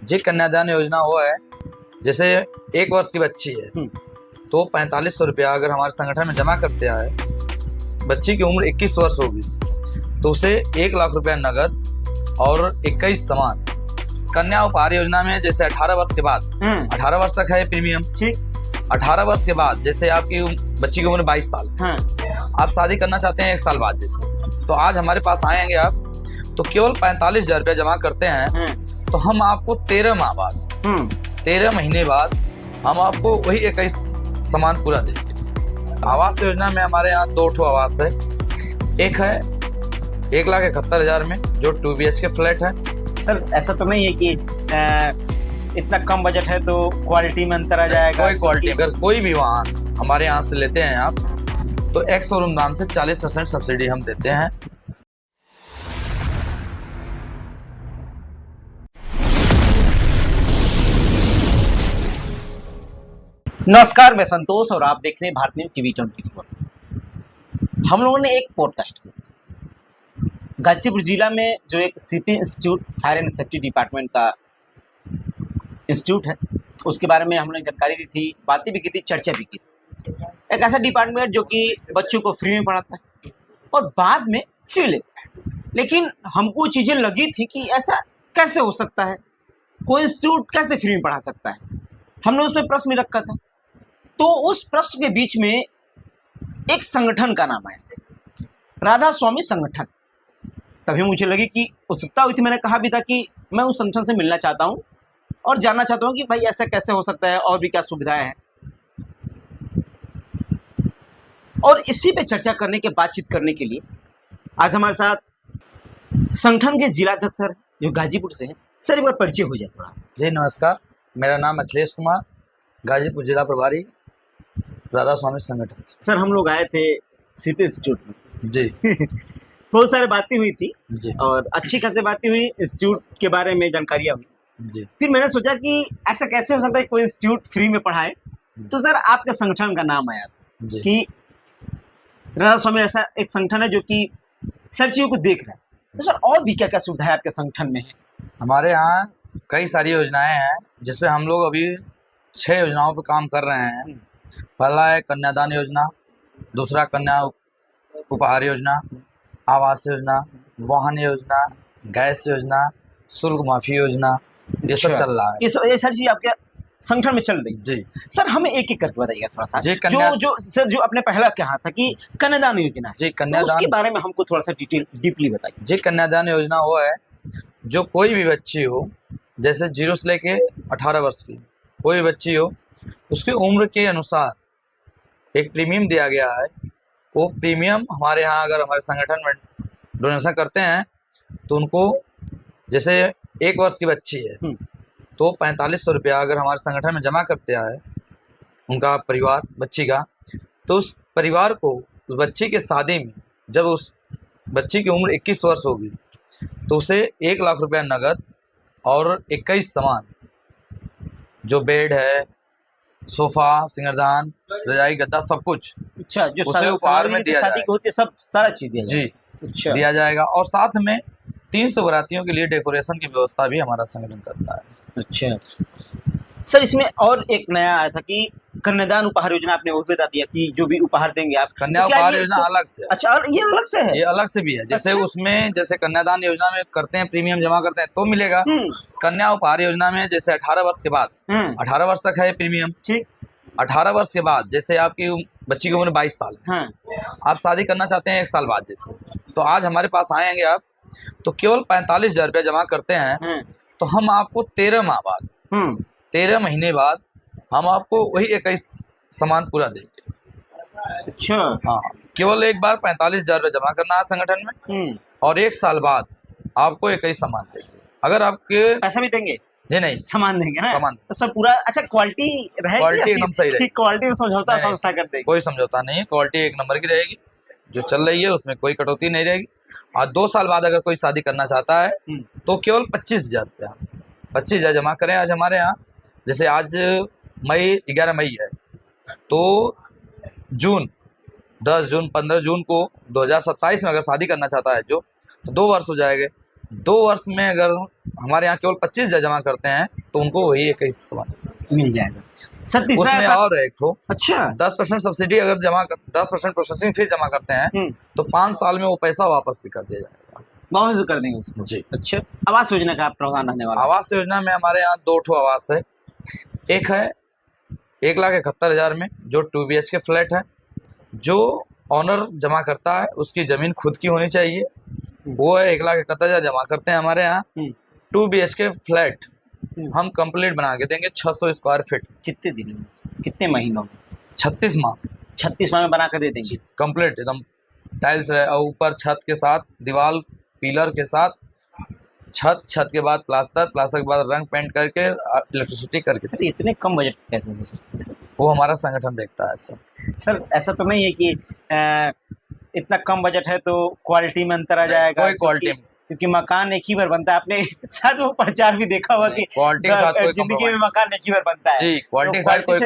जी कन्यादान योजना वो है, जैसे 1 वर्ष की बच्ची है तो 4500 रुपया अगर हमारे संगठन में जमा करते हैं, बच्ची की उम्र 21 वर्ष होगी तो उसे 1 लाख रुपया नगद और 21 सामान। कन्या उपहार योजना में जैसे 18 वर्ष के बाद 18 वर्ष तक है प्रीमियम, ठीक। 18 वर्ष के बाद जैसे आपकी बच्ची की उम्र 22 साल, आप शादी करना चाहते हैं 1 साल बाद जैसे, तो आज हमारे पास आएंगे आप तो केवल 45,000 रुपया जमा करते हैं तो हम आपको 13 माह बाद 13 महीने बाद हम आपको वही 21 सामान पूरा देंगे। आवास योजना में हमारे यहाँ 2 ठो आवास है। एक है 1,71,000 में जो 2 BHK फ्लैट है। सर ऐसा तो नहीं है कि इतना कम बजट है तो क्वालिटी में अंतर आ जाएगा? कोई क्वालिटी, अगर कोई भी वाहन हमारे यहाँ से लेते हैं आप तो एक्स शोरूम दाम से 40% सब्सिडी हम देते हैं। नमस्कार, मैं संतोष और आप देख रहे हैं भारत न्यूज TV 24। हम लोगों ने एक पॉडकास्ट किया गाजीपुर जिला में जो एक CP institute fire and safety department का इंस्टीट्यूट है उसके बारे में हमने जानकारी दी थी, बातें भी की थी, चर्चा भी की थी। एक ऐसा डिपार्टमेंट जो कि बच्चों को फ्री में पढ़ाता है और बाद में फी लेता है, लेकिन हमको चीज़ें लगी थी कि ऐसा कैसे हो सकता है, कोई इंस्टीट्यूट कैसे फ्री में पढ़ा सकता है। हमने उसमें प्रश्न भी रखा था, तो उस प्रश्न के बीच में एक संगठन का नाम आया था, राधा स्वामी संगठन। तभी मुझे लगी कि उत्सुकता हुई थी, मैंने कहा भी था कि मैं उस संगठन से मिलना चाहता हूँ और जानना चाहता हूँ कि भाई ऐसा कैसे हो सकता है और भी क्या सुविधाएं हैं। और इसी पे चर्चा करने के बातचीत करने के लिए आज हमारे साथ संगठन के जिलाध्यक्ष सर जो गाजीपुर से हैं। सर एक बार परिचय हो जाए थोड़ा। जी नमस्कार, मेरा नाम अखिलेश कुमार, गाजीपुर जिला प्रभारी, राधा स्वामी संगठन। सर हम लोग आए थे CP इंस्टीट्यूट में जी बहुत सारी बातें हुई थी जी और अच्छी खासी बातें हुई, इंस्टीट्यूट के बारे में जानकारियाँ हुई जी। फिर मैंने सोचा कि ऐसा कैसे हो सकता है कोई इंस्टीट्यूट फ्री में पढ़ाए, तो सर आपके संगठन का नाम आया था जी। कि राधा स्वामी ऐसा एक संगठन है जो कि सर चीज़ों को देख रहा है। तो सर और भी क्या क्या सुविधाएं आपके संगठन में है? हमारे यहाँ कई सारी योजनाएं हैं जिसपे हम लोग अभी 6 योजनाओं पर काम कर रहे हैं। पहला है कन्यादान योजना, दूसरा कन्या उपहार योजना, आवास योजना, वाहन योजना, गैस योजना, शुल्क माफी योजना, ये सब चल रहा है। ये सारी चीज आपके संगठन में चल रही है? जी सर हमें एक एक करके बताइएगा थोड़ा सा। जी, जो सर जो आपने पहला कहा था कि कन्यादान योजना है, जी तो कन्यादान, उसके बारे में हमको थोड़ा सा डीपली बताइए। जी कन्यादान योजना वो है जो कोई भी बच्ची हो, जैसे 0 से लेके 18 वर्ष की कोई बच्ची हो, उसकी उम्र के अनुसार एक प्रीमियम दिया गया है। वो प्रीमियम हमारे यहाँ अगर हमारे संगठन में डोनेशन करते हैं तो उनको, जैसे 1 वर्ष की बच्ची है तो 4500 रुपया अगर हमारे संगठन में जमा करते हैं उनका परिवार बच्ची का, तो उस परिवार को उस बच्ची के शादी में जब उस बच्ची की उम्र 21 वर्ष होगी तो उसे 1 लाख रुपया नगद और 21 सामान, जो बेड है, सोफा, सिंगारदान, रजाई, गद्दा, सब कुछ अच्छा, जो उसे उपहार में दिया शादी होती है सब सारा चीज दिया जी अच्छा दिया जाएगा। और साथ में 300 बारातियों के लिए डेकोरेशन की व्यवस्था भी हमारा संगठन करता है। अच्छा सर, इसमें और एक नया आया था कि कन्यादान उपहार योजना, आपने वो बता दिया कि जो भी उपहार देंगे आप। कन्या तो क्या उपहार ये योजना तो, अलग से है। अच्छा, और ये अलग से है? ये अलग से भी है। जैसे अच्छा? उसमें जैसे कन्यादान योजना में करते हैं, प्रीमियम जमा करते हैं तो मिलेगा। कन्या उपहार योजना में जैसे 18 वर्ष के बाद 18 वर्ष तक है प्रीमियम, ठीक। 18 वर्ष के बाद जैसे आपकी बच्ची की उम्र 22 साल है, आप शादी करना चाहते हैं 1 साल बाद जैसे, तो आज हमारे पास आएंगे आप तो केवल 45,000 रुपया जमा करते हैं तो हम आपको 13 माह बाद 13 महीने बाद हम आपको वही 21 सामान पूरा देंगे। अच्छा हाँ, केवल एक बार 45,000 रुपया जमा करना है संगठन में और 1 साल बाद आपको 21 सामान देंगे। अगर आपके पैसा भी देंगे? जी नहीं, सामान देंगे ना, सामान तो सब पूरा। अच्छा, क्वालिटी रहेगी? क्वालिटी एकदम सही रहेगी, क्वालिटी में समझौता संस्था कर देगी? कोई समझौता नहीं है, क्वालिटी 1 नंबर की रहेगी, जो चल रही है उसमें कोई कटौती नहीं रहेगी। और 2 साल बाद अगर कोई शादी करना चाहता है तो केवल 25,000 रुपया 25,000 जमा करें आज हमारे यहाँ। जैसे आज 11 मई है तो जून 10 जून 15 जून को 2027 में अगर शादी करना चाहता है जो, तो 2 वर्ष हो जाएंगे 2 वर्ष में अगर हमारे यहाँ केवल 25,000 जमा करते हैं तो उनको वही 21 मिल जाएगा। सर तीसरा उसमें और एक ठो अच्छा 10% सब्सिडी अगर 10% प्रोसेसिंग फीस जमा करते हैं तो 5 साल में वो पैसा वापस भी कर दिया जाएगा। वापस कर देंगे उसको जी। अच्छा आवास योजना का प्रावधान रहने वाला आवास योजना में हमारे यहाँ 2 ठो आवास है। एक है 1,71,000 में जो 2 BHK फ्लैट है, जो ऑनर जमा करता है उसकी जमीन खुद की होनी चाहिए, वो है 1,71,000 जमा करते हैं हमारे यहाँ। 2 BHK फ्लैट हम कंप्लीट बना के देंगे 600 स्क्वायर फीट। कितने दिन में कितने महीनों में 36 माह 36 माह में बना कर दे देंगे कंप्लीट एकदम टाइल्स है और ऊपर छत के साथ दीवार पिलर के साथ छत के बाद प्लास्टर के बाद रंग पेंट करके इलेक्ट्रिसिटी करके। सर इतने कम बजट कैसे हो सकते? वो हमारा संगठन देखता है सर ऐसा तो नहीं है कि इतना कम बजट है तो क्वालिटी में अंतर आ जाएगा? कोई क्वालिटी क्योंकि मकान एक ही बार बनता है, आपने शायद वो प्रचार भी देखा होगा कि क्वालिटी के साथ कोई जिंदगी में मकान एक ही बार बनता है। जी, क्वालिटी के साथ कोई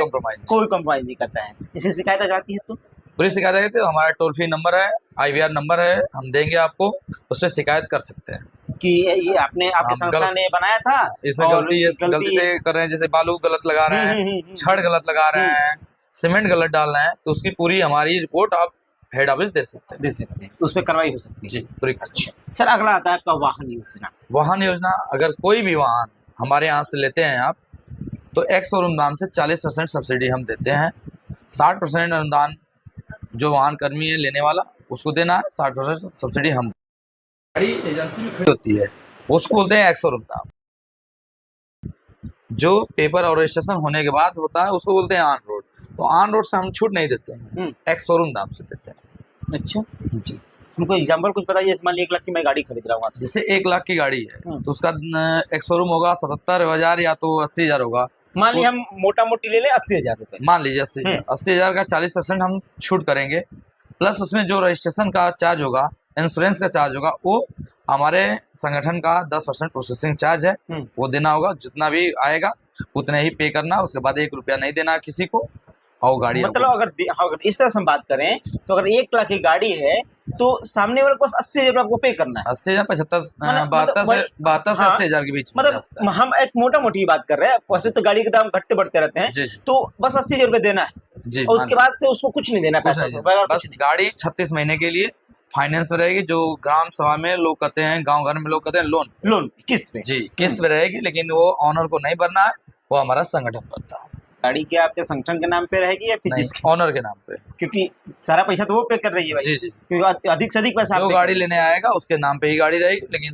कॉम्प्रोमाइज नहीं करता है। इसे शिकायत आती है तो पूरी शिकायत है तो हमारा टोल फ्री नंबर है, IVR नंबर है, हम देंगे आपको, उस पर शिकायत कर सकते हैं कि ये आपके संस्था ने बनाया था, इसमें गलती से कर रहे हैं, जैसे बालू गलत लगा रहे हैं, छड़ गलत लगा रहे हैं, सीमेंट गलत डाल रहे हैं, तो उसकी पूरी हमारी रिपोर्ट आप हेड ऑफिस दे सकते हैं, उस पर कार्रवाई हो सकती है। जी पूरी। अच्छा सर अगला आता है आपका वाहन योजना। अगर कोई भी वाहन हमारे यहाँ से लेते हैं आप तो एक्स शोरूम दाम से 40% सब्सिडी हम देते हैं। 60% अनुदान जो वाहन कर्मी है लेने वाला उसको देना है, 60% सब्सिडी हम। गाड़ी एजेंसी में खड़ी होती है उसको बोलते हैं एक्स शोरूम दाम। जो पेपर और रजिस्ट्रेशन होने के बाद होता है उसको बोलते हैं ऑन रोड। तो ऑन रोड से हम छूट नहीं देते हैं, एक्स शोरूम दाम से देते हैं। अच्छा जी हमको एग्जांपल कुछ बताइए। मान लीजिए 1 लाख की मैं गाड़ी खरीद रहा हूँ आपसे। जैसे 1 लाख की गाड़ी है तो उसका एक्स शोरूम होगा 77,000 या तो 80,000 होगा। मान लीजिए हम मोटा मोटी ले लें 80,000 रुपए, मान लीजिए 80,000 का 40% हम छूट करेंगे, प्लस उसमें जो रजिस्ट्रेशन का चार्ज होगा, इंश्योरेंस का चार्ज होगा, वो हमारे संगठन का 10% प्रोसेसिंग चार्ज है, वो देना होगा। जितना भी आएगा उतने ही पे करना, उसके बाद 1 रुपया नहीं देना किसी को। और गाड़ी मतलब अगर इस तरह से हम बात करें तो अगर 1 लाख की गाड़ी है तो सामने वाले को 80,000 आपको पे करना है। 80,000 72 से 80,000 के बीच। मतलब हम एक मोटा मोटी बात कर रहे हैं, वैसे तो गाड़ी के दाम घटते बढ़ते रहते हैं, तो बस 80,000 रुपए देना है जी, और उसके बाद से उसको कुछ नहीं देना पैसा। बस गाड़ी 36 महीने के लिए फाइनेंस में रहेगी, जो ग्राम सभा में लोग कहते हैं, गांव घर में लोग कहते हैं लोन किस्त पे। जी किस्त पे रहेगी, लेकिन वो ऑनर को नहीं भरना है, वो हमारा संगठन भरता है। गाड़ी क्या आपके संगठन के नाम पे रहेगी या फिर ऑनर के नाम पे? क्योंकि सारा पैसा तो वो पे कर रही है भाई। जी जी, क्योंकि अधिक से अधिक पैसा जो गाड़ी लेने आएगा उसके नाम पे ही गाड़ी रहेगी, लेकिन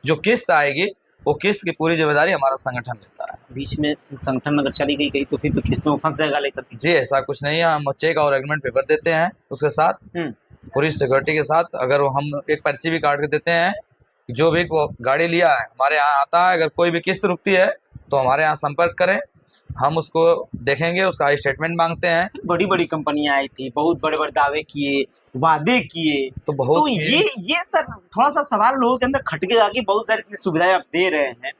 जो किस्त आएगी वो किस्त की पूरी जिम्मेदारी हमारा संगठन लेता है। बीच में संगठन अगर चली गई कहीं तो फिर तो किस्त में फंस जाएगा लेकर। जी ऐसा कुछ नहीं है, हम चेक और एग्रीमेंट पेपर देते हैं उसके साथ, पूरी सिक्योरिटी के साथ। अगर हम एक पर्ची भी काट के देते हैं, जो भी गाड़ी लिया है हमारे यहाँ आता है, अगर कोई भी किस्त रुकती है तो हमारे यहाँ संपर्क करें, हम उसको देखेंगे, उसका स्टेटमेंट मांगते हैं। बड़ी बड़ी कंपनियां आई थी, बहुत बड़े बड़े दावे किए, वादे किए, तो बहुत तो ये सर थोड़ा सा सवाल लोगों के अंदर खटके आके बहुत सारी इतनी सुविधाएं आप दे रहे हैं,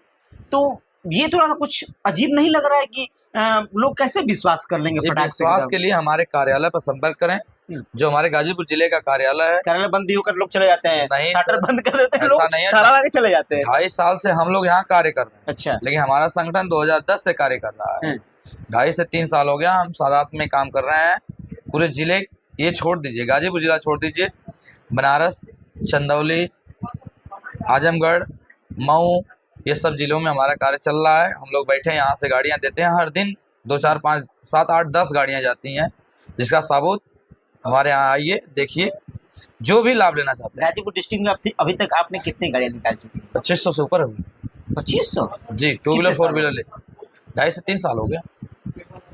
तो ये थोड़ा सा कुछ अजीब नहीं लग रहा है कि लोग कैसे विश्वास कर लेंगे? विश्वास के लिए हमारे कार्यालय पर संपर्क करें, जो हमारे गाजीपुर जिले का कार्यालय है। कार्यालय बंद भी होकर लोग चले जाते हैं, नहीं शटर बंद कर देते हैं, लोग ताला लगा के चले जाते हैं। 2.5 साल से हम लोग यहाँ कार्य कर रहे हैं। अच्छा, लेकिन हमारा संगठन 2010 से कार्य कर रहा है। 2.5 से 3 साल हो गया हम सादात में काम कर रहे हैं। पूरे जिले, ये छोड़ दीजिए, गाजीपुर जिला छोड़ दीजिए, बनारस, चंदौली, आजमगढ़, मऊ, ये सब जिलों में हमारा कार्य चल रहा है। हम लोग बैठे यहाँ से गाड़ियाँ देते हैं, हर दिन 2, 4, 5, 7, 8, 10 गाड़ियाँ जाती हैं, जिसका सबूत हमारे यहाँ आइए, देखिए, जो भी लाभ लेना चाहते हैं। गाजीपुर डिस्ट्रिक्ट में अभी तक आपने कितनी गाड़ियाँ निकाल चुकी हैं? 2500 से ऊपर हुई। 2500 जी, 2 व्हीलर 4 व्हीलर ले 2.5 से 3 साल हो गया।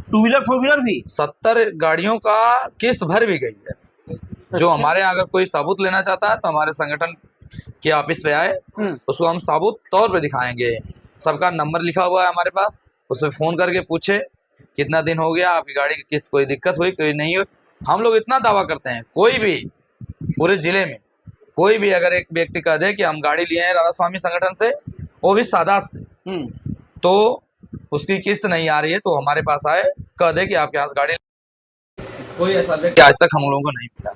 2 व्हीलर 4 व्हीलर भी 70 गाड़ियों का किस्त भर भी गई है। जो हमारे यहाँ अगर कोई सबूत लेना चाहता है तो हमारे संगठन के ऑफिस पे आए, उसको हम सबूत तौर पे दिखाएंगे। सबका नंबर लिखा हुआ है हमारे पास, उससे फोन करके पूछे कितना दिन हो गया, आपकी गाड़ी की किस्त कोई दिक्कत हुई, कोई नहीं हुई। हम लोग इतना दावा करते हैं, कोई भी पूरे जिले में कोई भी अगर एक व्यक्ति कह दे कि हम गाड़ी लिए हैं राधा स्वामी संगठन से, वो भी सादात से, तो उसकी किस्त नहीं आ रही है, तो हमारे पास आए, कह दे कि आपके यहाँ से गाड़ी, कोई ऐसा व्यक्ति आज तक हम लोगों को नहीं मिला।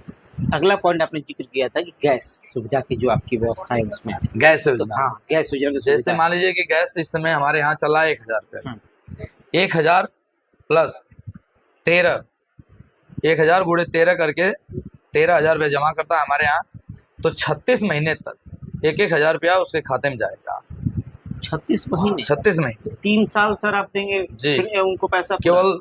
अगला पॉइंट आपने जिक्र किया था कि गैस सुविधा की जो आपकी व्यवस्था है उसमें गैस तो योजना। हाँ गैस योजना की जैसे सुविधा मान लीजिए कि गैस इस समय हमारे यहाँ चला है 1,000 रुपये, 1,000 प्लस 13, 1,000 गुणे 13 करके 13,000 रुपये जमा करता है हमारे यहाँ, तो 36 महीने तक 1,000 रुपया उसके खाते में जाएगा। 36 महीने 36 महीने 3 साल सर आप देंगे जी। फिर उनको पैसा केवल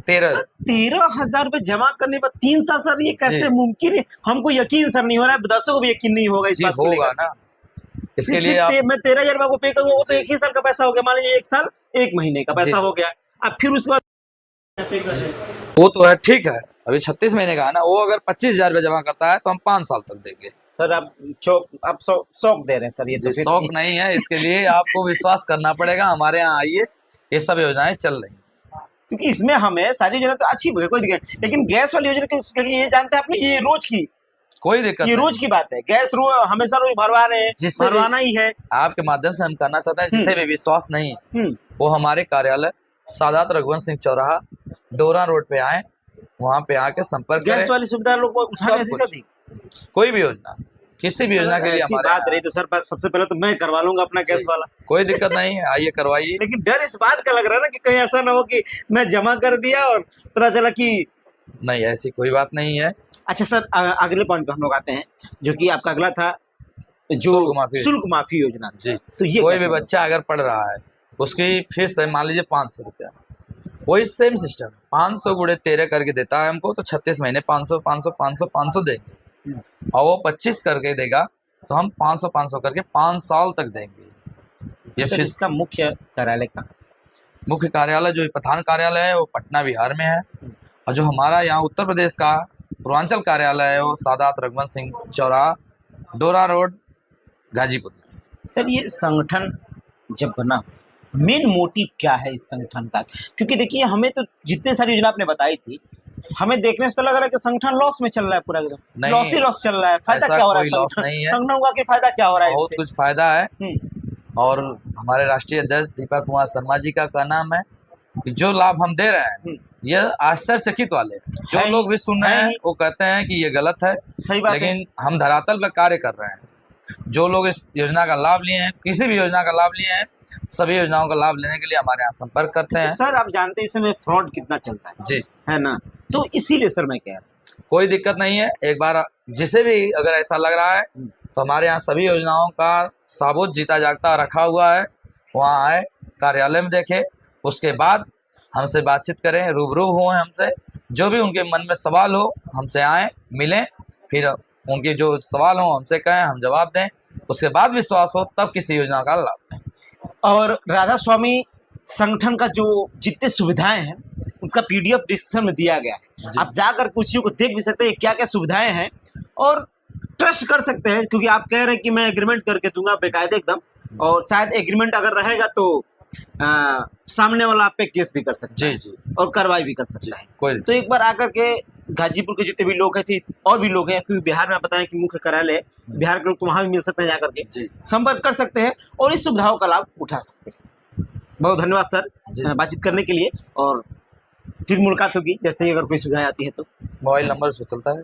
13। 13,000 रुपए जमा करने पर 3 साल सर, ये कैसे जी। मुमकिन है? हमको यकीन सर नहीं हो रहा है, दर्शकों को भी यकीन नहीं होगा इस जी बात को होगा लेकर। ना, इसके लिए आप मैं 13,000 रुपए को पे करूंगा, वो तो जी। एक ही साल का पैसा हो गया, मान लीजिए 1 साल 1 महीने का पैसा जी। हो गया, अब फिर उसके बाद पे कर रहे हैं। वो तो है, ठीक है, अभी 36 महीने का है ना, वो अगर 25,000 रुपये जमा करता है तो हम 5 साल तक देंगे। सर आप शौक दे रहे हैं सर, ये तो जी, फिर शौक नहीं है, इसके लिए आपको विश्वास करना पड़ेगा, हमारे यहाँ आइए, ये सब योजनाएं चल रही हैं। क्योंकि इसमें हमें सारी योजना तो अच्छी है, कोई दिक्कत नहीं, लेकिन गैस वाली योजना क्योंकि ये जानते हैं आपने, ये रोज की कोई दिक्कत ये नहीं। रोज की बात है, गैस हमेशा रोज भरवा रहे हैं, जिससे भी- भरवाना ही है। आपके माध्यम से हम करना चाहते हैं, जिसे भी विश्वास नहीं है वो हमारे कार्यालय सादात रघुवंश सिंह चौराहा डोरा रोड पे आए, वहाँ पे आके संपर्क करें। गैस वाली सुविधा लोग को उठाने सब ऐसी कुछ। कर दी। कोई भी योजना, किसी भी योजना के लिए ऐसी हमारे बात यहाँ रही तो सर सबसे पहले तो मैं करवा लूंगा अपना गैस जी। वाला। कोई दिक्कत नहीं है, आइए करवाइए। लेकिन डर इस बात का लग रहा है ना कि कहीं ऐसा ना हो कि मैं जमा कर दिया और पता चला कि नहीं, ऐसी कोई बात नहीं है। अच्छा सर अगले पॉइंट पे हम लोग आते हैं, जो कि आपका अगला था जो शुल्क माफी योजना जी। तो ये कोई कैसे भी बच्चा अगर पढ़ रहा है, उसकी फीस है मान लीजिए 500 रुपया, वही सेम सिस्टम है, 500 गुणे 13 करके देता है हमको, तो 36 महीने 500 500 500 500 देंगे, और वो 25 करके देगा तो हम 500 500 करके 5 साल तक देंगे। ये सर, फीस। इसका मुख्य कार्यालय कहाँ? मुख्य कार्यालय जो प्रधान कार्यालय है वो पटना बिहार में है, और जो हमारा यहाँ उत्तर प्रदेश का पूर्वांचल कार्यालय है वो सादात रघुवंश सिंह चौराहा डोरा रोड गाजीपुर में। सर ये संगठन जब बना, मेन मोटिव क्या है इस संगठन का? क्योंकि देखिए हमें तो जितने सारी योजना आपने बताई थी, हमें देखने से तो लग रहा है कि संगठन लॉस में चल रहा है, पूरा एकदम नहीं, लॉस ही लॉस चल रहा है। फायदा ऐसा क्या हो रहा कोई है लॉस नहीं है। संगठन का? फायदा क्या हो रहा है बहुत इससे? कुछ फायदा है, और हमारे राष्ट्रीय अध्यक्ष दीपक कुमार शर्मा जी का कहना है कि जो लाभ हम दे रहे हैं ये आश्चर्यचकित वाले हैं। जो लोग भी सुन रहे हैं वो कहते हैं कि ये गलत है, सही बात है। लेकिन हम धरातल पर कार्य कर रहे हैं। जो लोग इस योजना का लाभ लिए हैं, किसी भी योजना का लाभ लिए हैं, सभी योजनाओं का लाभ लेने के लिए हमारे यहाँ संपर्क करते हैं। सर आप जानते हैं इस समय फ्रॉड कितना चलता है जी, है ना, तो इसीलिए सर मैं कह रहा हूँ कोई दिक्कत नहीं है। एक बार जिसे भी अगर ऐसा लग रहा है तो हमारे यहाँ सभी योजनाओं का साबूत जीता जागता रखा हुआ है, वहाँ आए, कार्यालय में देखें, उसके बाद हमसे बातचीत करें, रूबरू हो हमसे, जो भी उनके मन में सवाल हो हमसे आए, मिलें, फिर उनके जो सवाल हो हमसे कहें, हम जवाब दें, उसके बाद विश्वास हो तब किसी योजना का लाभ लें। और राधा स्वामी संगठन का जो जितने सुविधाएं हैं उसका PDF डिस्क्रिप्शन में दिया गया है, आप जाकर कुछ को देख भी सकते हैं क्या क्या सुविधाएं हैं, और ट्रस्ट कर सकते हैं, क्योंकि आप कह रहे हैं कि मैं एग्रीमेंट करके दूंगा बेकायदे एकदम, और शायद एग्रीमेंट अगर रहेगा तो सामने वाला आप पे केस भी कर सकता है जी, और कार्रवाई भी कर सकता है। कोई तो एक बार आकर के गाजीपुर के जितने भी लोग हैं, फिर और भी लोग हैं, क्योंकि बिहार में आप बताएं कि मुख्य कार्यालय है, बिहार के लोग तो वहां भी मिल सकते हैं, जाकर के संपर्क कर सकते हैं और इस सुविधाओं का लाभ उठा सकते हैं। बहुत धन्यवाद सर बातचीत करने के लिए, और फिर मुलाकात होगी जैसे ही अगर कोई सुविधा आती है तो। मोबाइल नंबर उस पर चलता है।